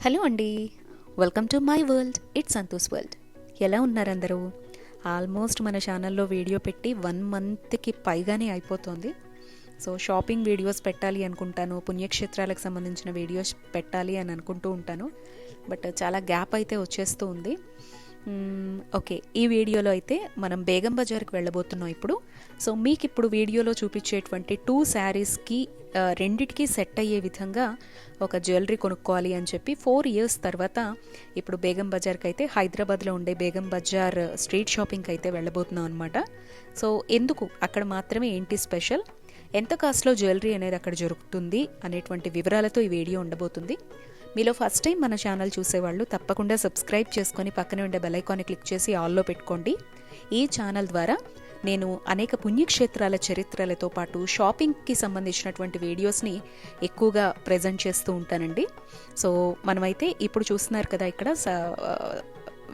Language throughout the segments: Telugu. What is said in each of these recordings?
హలో అండి, welcome to my world. It's Santosh world. ఎలా ఉన్నారు అందరూ? ఆల్మోస్ట్ మన ఛానల్లో వీడియో పెట్టి 1 మంత్కి పైగానే అయిపోతుంది. సో షాపింగ్ వీడియోస్ పెట్టాలి అనుకుంటాను, పుణ్యక్షేత్రాలకు సంబంధించిన వీడియోస్ పెట్టాలి అని అనుకుంటూ ఉంటాను. బట్ చాలా గ్యాప్ అయితే వచ్చేస్తూ ఉంది. ఓకే, ఈ వీడియోలో అయితే మనం బేగం బజార్కి వెళ్ళబోతున్నాం ఇప్పుడు. సో మీకు ఇప్పుడు వీడియోలో చూపించేటువంటి 2 శారీస్కి రెండిటికి సెట్ అయ్యే విధంగా ఒక జ్యువెలరీ కొనుక్కోవాలి అని చెప్పి 4 ఇయర్స్ తర్వాత ఇప్పుడు బేగం బజార్కి అయితే హైదరాబాద్లో ఉండే బేగం బజార్ స్ట్రీట్ షాపింగ్కి అయితే వెళ్ళబోతున్నాం అనమాట. సో ఎందుకు అక్కడ మాత్రమే, ఏంటి స్పెషల్, ఎంత కాస్ట్లో జ్యువెలరీ అనేది అక్కడ జరుగుతుంది అనేటువంటి వివరాలతో ఈ వీడియో ఉండబోతుంది. మీలో ఫస్ట్ టైం మన ఛానల్ చూసేవాళ్ళు తప్పకుండా సబ్స్క్రైబ్ చేసుకొని పక్కనే ఉండే బెల్ ఐకాన్ని క్లిక్ చేసి ఆల్లో పెట్టుకోండి. ఈ ఛానల్ ద్వారా నేను అనేక పుణ్యక్షేత్రాల చరిత్రలతో పాటు షాపింగ్కి సంబంధించినటువంటి వీడియోస్ని ఎక్కువగా ప్రజెంట్ చేస్తూ ఉంటానండి. సో మనమైతే ఇప్పుడు చూస్తున్నారు కదా, ఇక్కడ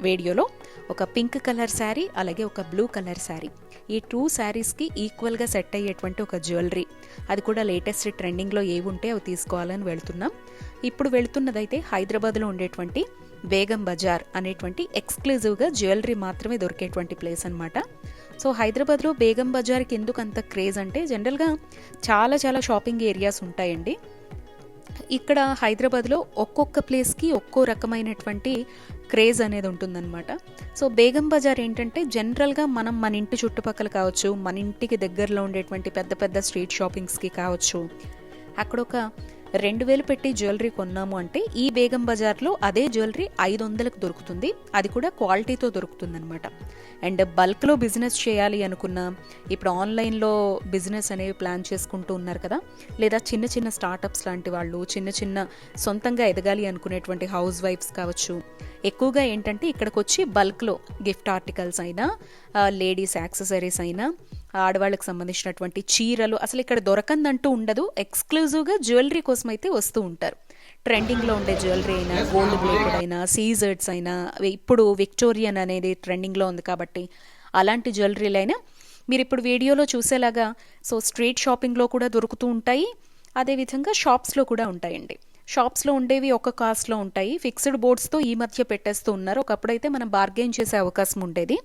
వీడియోలో ఒక పింక్ కలర్ శారీ, అలాగే ఒక బ్లూ కలర్ శారీ, ఈ 2 శారీస్కి ఈక్వల్గా సెట్ అయ్యేటువంటి ఒక జ్యువెలరీ, అది కూడా లేటెస్ట్ ట్రెండింగ్లో ఏవి ఉంటే అవి తీసుకోవాలని వెళుతున్నాం. ఇప్పుడు వెళుతున్నదైతే హైదరాబాద్లో ఉండేటువంటి బేగం బజార్ అనేటువంటి ఎక్స్క్లూజివ్గా జ్యువెలరీ మాత్రమే దొరికేటువంటి ప్లేస్ అనమాట. సో హైదరాబాద్లో బేగం బజార్కి ఎందుకు అంత క్రేజ్ అంటే, జనరల్గా చాలా చాలా షాపింగ్ ఏరియాస్ ఉంటాయండి. ఇక్కడ హైదరాబాద్లో ఒక్కొక్క ప్లేస్కి ఒక్కో రకమైనటువంటి క్రేజ్ అనేది ఉంటుందన్నమాట. సో బేగం బజార్ ఏంటంటే, జనరల్గా మనం మన ఇంటి చుట్టుపక్కల కావచ్చు, మన ఇంటికి దగ్గరలో ఉండేటువంటి పెద్ద పెద్ద స్ట్రీట్ షాపింగ్స్కి కావచ్చు, అక్కడ ఒక 2000 పెట్టి జ్యువెలరీ కొన్నాము అంటే ఈ బేగం బజార్లో అదే జ్యువెలరీ 500కు దొరుకుతుంది. అది కూడా క్వాలిటీతో దొరుకుతుంది అనమాట. అండ్ బల్క్లో బిజినెస్ చేయాలి అనుకున్నా, ఇప్పుడు ఆన్లైన్లో బిజినెస్ అనేవి ప్లాన్ చేసుకుంటూ ఉన్నారు కదా, లేదా చిన్న చిన్న స్టార్టప్స్ లాంటి వాళ్ళు, చిన్న చిన్న సొంతంగా ఎదగాలి అనుకునేటువంటి హౌస్ వైఫ్స్ కావచ్చు, ఎక్కువగా ఏంటంటే ఇక్కడికి వచ్చి బల్క్లో గిఫ్ట్ ఆర్టికల్స్ అయినా, లేడీస్ యాక్సెసరీస్ అయినా, ఆడవాళ్ళకి సంబంధించినటువంటి చీరలు, అసలు ఇక్కడ దొరకందంటూ ఉండదు. ఎక్స్క్లూజివ్గా జ్యువెలరీ కోసం అయితే వస్తూ ఉంటారు. ట్రెండింగ్లో ఉండే జ్యువెలరీ అయినా, గోల్డ్ ప్లేటెడ్ అయినా, సీజర్డ్స్ అయినా, ఇప్పుడు విక్టోరియన్ అనేది ట్రెండింగ్లో ఉంది కాబట్టి అలాంటి జ్యువెలరీలు అయినా మీరు ఇప్పుడు వీడియోలో చూసేలాగా సో స్ట్రీట్ షాపింగ్లో కూడా దొరుకుతూ ఉంటాయి. అదేవిధంగా షాప్స్లో కూడా ఉంటాయండి. షాప్స్లో ఉండేవి ఒక కాస్ట్లో ఉంటాయి, ఫిక్స్డ్ బోర్డ్స్తో ఈ మధ్య పెట్టేస్తూ ఉన్నారు. ఒకప్పుడైతే మనం బార్గెయిన్ చేసే అవకాశం ఉండేది.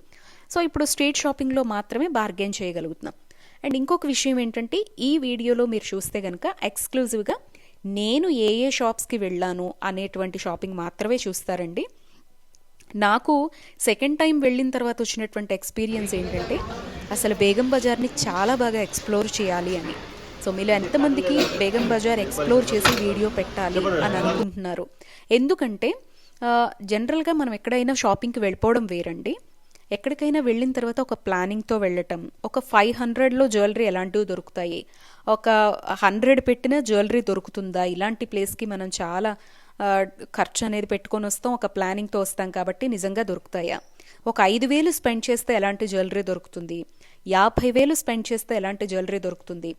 సో ఇప్పుడు స్ట్రీట్ షాపింగ్లో మాత్రమే బార్గెయిన్ చేయగలుగుతున్నాం. అండ్ ఇంకొక విషయం ఏంటంటే, ఈ వీడియోలో మీరు చూస్తే కనుక ఎక్స్క్లూజివ్గా నేను ఏ ఏ షాప్స్కి వెళ్ళాను అనేటువంటి షాపింగ్ మాత్రమే చూస్తారండి. నాకు సెకండ్ టైం వెళ్ళిన తర్వాత వచ్చినటువంటి ఎక్స్పీరియన్స్ ఏంటంటే, అసలు బేగం బజార్ని చాలా బాగా ఎక్స్ప్లోర్ చేయాలి అని. సో మీలో ఎంతమందికి బేగం బజార్ ఎక్స్ప్లోర్ చేసి వీడియో పెట్టాలి అని అనుకుంటున్నారు? ఎందుకంటే జనరల్గా మనం ఎక్కడైనా షాపింగ్కి వెళ్ళిపోవడం వేరండి, ఎక్కడికైనా వెళ్ళిన తర్వాత ఒక ప్లానింగ్తో వెళ్ళటం. ఒక 500లో జ్యువెలరీ ఎలాంటివి దొరుకుతాయి, ఒక 100 పెట్టిన జ్యువెలరీ దొరుకుతుందా, ఇలాంటి ప్లేస్కి మనం చాలా ఖర్చు అనేది పెట్టుకొని వస్తాం, ఒక ప్లానింగ్తో వస్తాం కాబట్టి నిజంగా దొరుకుతాయా? ఒక 5,000 స్పెండ్ చేస్తే ఎలాంటి జ్యువెలరీ దొరుకుతుంది, 50,000 స్పెండ్ చేస్తే ఎలాంటి జ్యువెలరీ దొరుకుతుంది,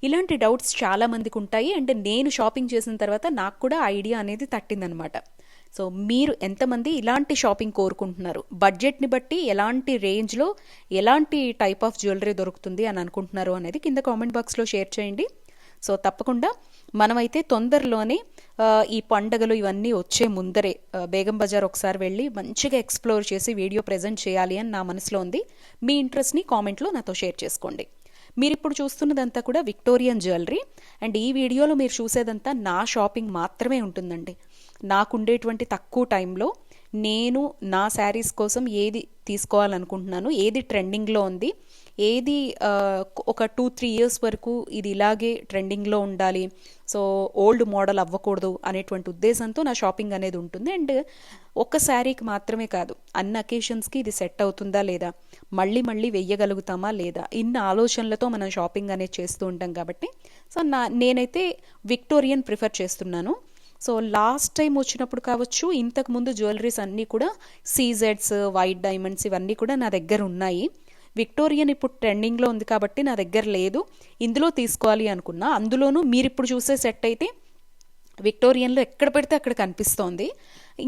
ఇలాంటి డౌట్స్ చాలా మందికి ఉంటాయి. అండ్ నేను షాపింగ్ చేసిన తర్వాత నాకు కూడా ఐడియా అనేది తట్టిందనమాట. సో మీరు ఎంతమంది ఇలాంటి షాపింగ్ కోరుకుంటున్నారు, బడ్జెట్ని బట్టి ఎలాంటి రేంజ్లో ఎలాంటి టైప్ ఆఫ్ జ్యువెలరీ దొరుకుతుంది అని అనుకుంటున్నారు అనేది కింద కామెంట్ బాక్స్లో షేర్ చేయండి. సో తప్పకుండా మనమైతే తొందరలోనే ఈ పండగలు ఇవన్నీ వచ్చే ముందరే బేగం బజార్ ఒకసారి వెళ్ళి మంచిగా ఎక్స్ప్లోర్ చేసి వీడియో ప్రజెంట్ చేయాలి అని నా మనసులో ఉంది. మీ ఇంట్రెస్ట్ని కామెంట్లో నాతో షేర్ చేసుకోండి. మీరు ఇప్పుడు చూస్తున్నదంతా కూడా విక్టోరియన్ జ్యువెలరీ. అండ్ ఈ వీడియోలో మీరు చూసేదంతా నా షాపింగ్ మాత్రమే ఉంటుందండి. నాకుండేటువంటి తక్కువ టైంలో నేను నా శారీస్ కోసం ఏది తీసుకోవాలనుకుంటున్నాను, ఏది ట్రెండింగ్లో ఉంది, ఏది ఒక 2-3 ఇయర్స్ వరకు ఇది ఇలాగే ట్రెండింగ్లో ఉండాలి, సో ఓల్డ్ మోడల్ అవ్వకూడదు అనేటువంటి ఉద్దేశంతో నా షాపింగ్ అనేది ఉంటుంది. అండ్ ఒక శారీకి మాత్రమే కాదు, అన్ని అకేషన్స్కి ఇది సెట్ అవుతుందా లేదా, మళ్ళీ మళ్ళీ వెయ్యగలుగుతామా లేదా, ఇన్ని ఆలోచనలతో మనం షాపింగ్ అనేది చేస్తూ ఉంటాం కాబట్టి సో నేనైతే విక్టోరియన్ ప్రిఫర్ చేస్తున్నాను. సో లాస్ట్ టైం వచ్చినప్పుడు కావచ్చు, ఇంతకుముందు జ్యువెలరీస్ అన్నీ కూడా సీజెడ్స్, వైట్ డైమండ్స్ ఇవన్నీ కూడా నా దగ్గర ఉన్నాయి. విక్టోరియన్ ఇప్పుడు ట్రెండింగ్లో ఉంది కాబట్టి నా దగ్గర లేదు. ఇందులో తీసుకోవాలి అనుకున్నా, అందులోనూ మీరు ఇప్పుడు చూసే సెట్ అయితే విక్టోరియన్లో ఎక్కడ పెడితే అక్కడ కనిపిస్తోంది.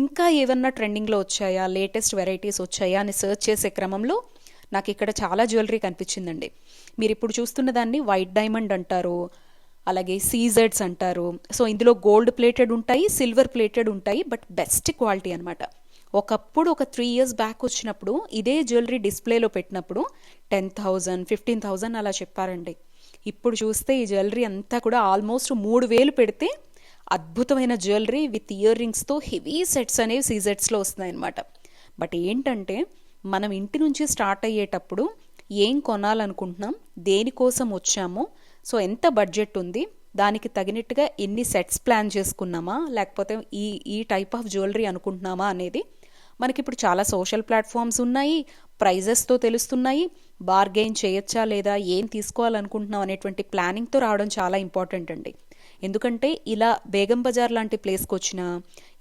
ఇంకా ఏమన్నా ట్రెండింగ్లో వచ్చాయా, లేటెస్ట్ వెరైటీస్ వచ్చాయా అని సెర్చ్ చేసే క్రమంలో నాకు ఇక్కడ చాలా జ్యువెలరీ కనిపించిందండి. మీరు ఇప్పుడు చూస్తున్న దాన్ని వైట్ డైమండ్ అంటారు, అలాగే సీజెడ్స్ అంటారు. సో ఇందులో గోల్డ్ ప్లేటెడ్ ఉంటాయి, సిల్వర్ ప్లేటెడ్ ఉంటాయి, బట్ బెస్ట్ క్వాలిటీ అనమాట. ఒకప్పుడు ఒక 3 years బ్యాక్ వచ్చినప్పుడు ఇదే జ్యువెలరీ డిస్ప్లేలో పెట్టినప్పుడు 10,000 15,000 అలా చెప్పారండి. ఇప్పుడు చూస్తే ఈ జ్యువెలరీ అంతా కూడా ఆల్మోస్ట్ 3,000 పెడితే అద్భుతమైన జ్యువెలరీ విత్ ఇయర్ రింగ్స్తో హెవీ సెట్స్ అనేవి సీజెట్స్లో వస్తున్నాయన్నమాట. బట్ ఏంటంటే మనం ఇంటి నుంచి స్టార్ట్ అయ్యేటప్పుడు ఏం కొనాలనుకుంటున్నాం, దేనికోసం వచ్చామో, సో ఎంత బడ్జెట్ ఉంది, దానికి తగినట్టుగా ఎన్ని సెట్స్ ప్లాన్ చేసుకున్నామా, లేకపోతే ఈ టైప్ ఆఫ్ జ్యువెలరీ అనుకుంటున్నామా అనేది మనకి ఇప్పుడు చాలా సోషల్ ప్లాట్ఫామ్స్ ఉన్నాయి, ప్రైజెస్తో తెలుస్తున్నాయి, బార్గెయిన్ చేయొచ్చా లేదా, ఏం తీసుకోవాలనుకుంటున్నాం అనేటువంటి ప్లానింగ్తో రావడం చాలా ఇంపార్టెంట్ అండి. ఎందుకంటే ఇలా బేగం బజార్ లాంటి ప్లేస్కి వచ్చినా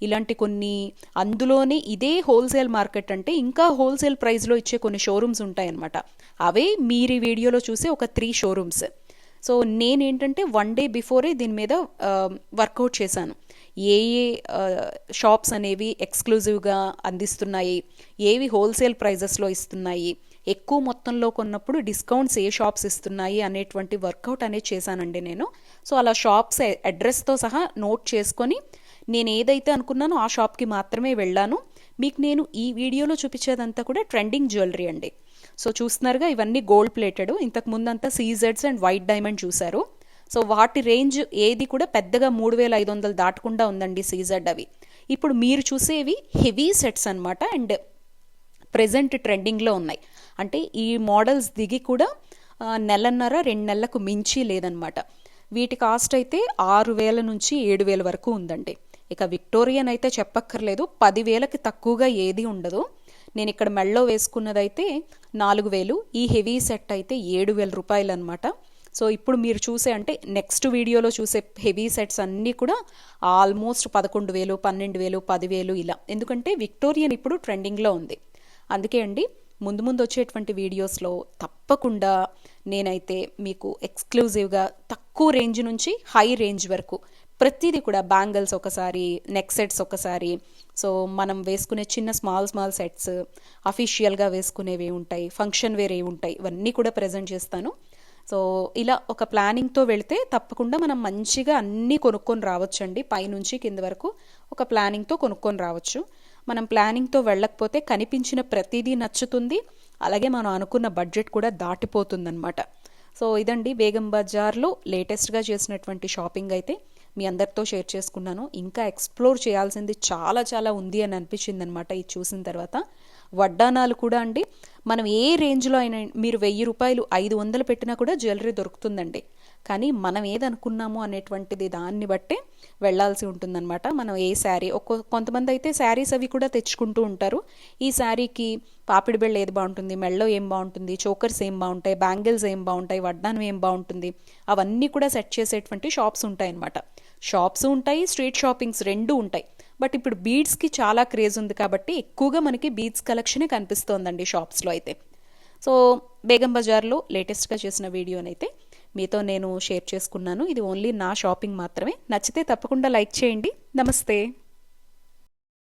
ఇలాంటి కొన్ని, అందులోనే ఇదే హోల్సేల్ మార్కెట్ అంటే ఇంకా హోల్సేల్ ప్రైస్లో ఇచ్చే కొన్ని షోరూమ్స్ ఉంటాయన్నమాట. అవే మీరు ఈ వీడియోలో చూసే ఒక 3 షోరూమ్స్. సో నేనేంటంటే 1 day బిఫోరే దీని మీద వర్కౌట్ చేశాను. ఏ ఏ షాప్స్ అనేవి ఎక్స్క్లూజివ్గా అందిస్తున్నాయి, ఏవి హోల్సేల్ ప్రైజెస్లో ఇస్తున్నాయి, ఎక్కువ మొత్తంలో కొన్నప్పుడు డిస్కౌంట్స్ ఏ షాప్స్ ఇస్తున్నాయి అనేటువంటి వర్కౌట్ అనేది చేశానండి నేను. సో అలా షాప్స్ అడ్రస్తో సహా నోట్ చేసుకొని నేను ఏదైతే అనుకున్నానో ఆ షాప్కి మాత్రమే వెళ్ళాను. మీకు నేను ఈ వీడియోలో చూపించేదంతా కూడా ట్రెండింగ్ జ్యువెలరీ అండి. సో చూస్తున్నారుగా, ఇవన్నీ గోల్డ్ ప్లేటెడ్. ఇంతకు ముందంతా సీజెడ్స్ అండ్ వైట్ డైమండ్ చూశారు. సో వాటి రేంజ్ ఏది కూడా పెద్దగా 3,500 దాటకుండా ఉందండి సీజెడ్ అవి. ఇప్పుడు మీరు చూసేవి హెవీ సెట్స్ అనమాట, అండ్ ప్రెజెంట్ ట్రెండింగ్లో ఉన్నాయి. అంటే ఈ మోడల్స్ దిగి కూడా 1.5-2 నెలలకు మించి లేదనమాట. వీటి కాస్ట్ అయితే 6,000 నుంచి 7,000 వరకు ఉందండి. ఇక విక్టోరియన్ అయితే చెప్పక్కర్లేదు, 10,000కి తక్కువగా ఏది ఉండదు. నేను ఇక్కడ మెళ్ళో వేసుకున్నదైతే 4,000, ఈ హెవీ సెట్ అయితే 7,000 రూపాయలు అనమాట. సో ఇప్పుడు మీరు చూసే, అంటే నెక్స్ట్ వీడియోలో చూసే హెవీ సెట్స్ అన్నీ కూడా ఆల్మోస్ట్ 11,000, 12,000, 10,000 ఇలా. ఎందుకంటే విక్టోరియన్ ఇప్పుడు ట్రెండింగ్లో ఉంది. అందుకే అండి ముందు ముందు వచ్చేటువంటి వీడియోస్లో తప్పకుండా నేనైతే మీకు ఎక్స్క్లూజివ్గా తక్కువ రేంజ్ నుంచి హై రేంజ్ వరకు ప్రతిదీ కూడా, బ్యాంగిల్స్ ఒకసారి, నెక్ సెట్స్ ఒకసారి, సో మనం వేసుకునే చిన్న స్మాల్ సెట్స్, అఫీషియల్గా వేసుకునేవి ఉంటాయి, ఫంక్షన్ వేర్ ఏవి ఉంటాయి, ఇవన్నీ కూడా ప్రజెంట్ చేస్తాను. సో ఇలా ఒక ప్లానింగ్తో వెళితే తప్పకుండా మనం మంచిగా అన్నీ కొనుక్కొని రావచ్చండి. పైనుంచి కింద వరకు ఒక ప్లానింగ్తో కొనుక్కొని రావచ్చు. మనం ప్లానింగ్తో వెళ్ళకపోతే కనిపించిన ప్రతిదీ నచ్చుతుంది, అలాగే మనం అనుకున్న బడ్జెట్ కూడా దాటిపోతుందన్నమాట. సో ఇదండి బేగం బజార్లో లేటెస్ట్గా చేసినటువంటి షాపింగ్ అయితే మీ అందరితో షేర్ చేసుకున్నాను. ఇంకా ఎక్స్ప్లోర్ చేయాల్సింది చాలా ఉంది అని అనిపించింది అనమాట ఇది చూసిన తర్వాత. వడ్డానాలు కూడా అండి, మనం ఏ రేంజ్లో అయినా, మీరు 1,000 రూపాయలు 500 పెట్టినా కూడా జ్యువెలరీ దొరుకుతుందండి. కానీ మనం ఏదనుకున్నామో అనేటువంటిది దాన్ని బట్టే వెళ్లాల్సి ఉంటుందన్నమాట. మనం ఏ శారీ, కొంతమంది అయితే శారీస్ అవి కూడా తెచ్చుకుంటూ ఉంటారు. ఈ శారీకి పాపిడి బెళ్ళ ఏది బాగుంటుంది, మెళ్ళో ఏం బాగుంటుంది, చోకర్స్ ఏం బాగుంటాయి, బ్యాంగిల్స్ ఏం బాగుంటాయి, వడ్డానం ఏం బాగుంటుంది, అవన్నీ కూడా సెట్ చేసేటువంటి షాప్స్ ఉంటాయన్నమాట. షాప్స్ ఉంటాయి, స్ట్రీట్ షాపింగ్స్ 2 ఉంటాయి. బట్ ఇప్పుడు బీడ్స్కి చాలా క్రేజ్ ఉంది కాబట్టి ఎక్కువగా మనకి బీడ్స్ కలెక్షనే కనిపిస్తోందండి షాప్స్లో అయితే. సో బేగం బజార్లో లేటెస్ట్గా చేసిన వీడియోనైతే మీతో నేను షేర్ చేసుకున్నాను. ఇది ఓన్లీ నా షాపింగ్ మాత్రమే. నచ్చితే తప్పకుండా లైక్ చేయండి. నమస్తే.